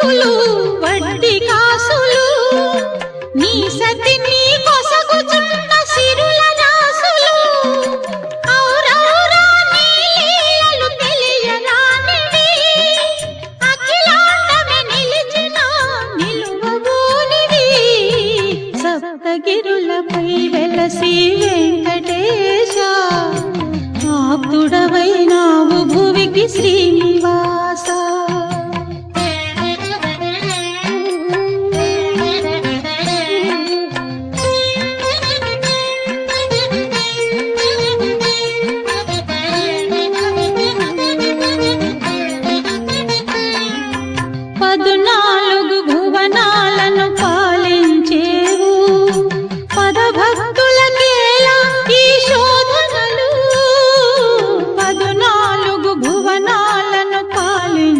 అప్పులు వడ్డీ కాసులు నీ సతి నీ కొసగుచున్న సిరుల రాసులు ఔరౌరా నీ లీలలు తెలియరానివి అఖిలాండమే నిలిచిన నిలువబోనివి సప్తగిరులపై వెలసి వెంకటేశ ఆప్తుడవైనావు భువికి శ్రీనివాస పదున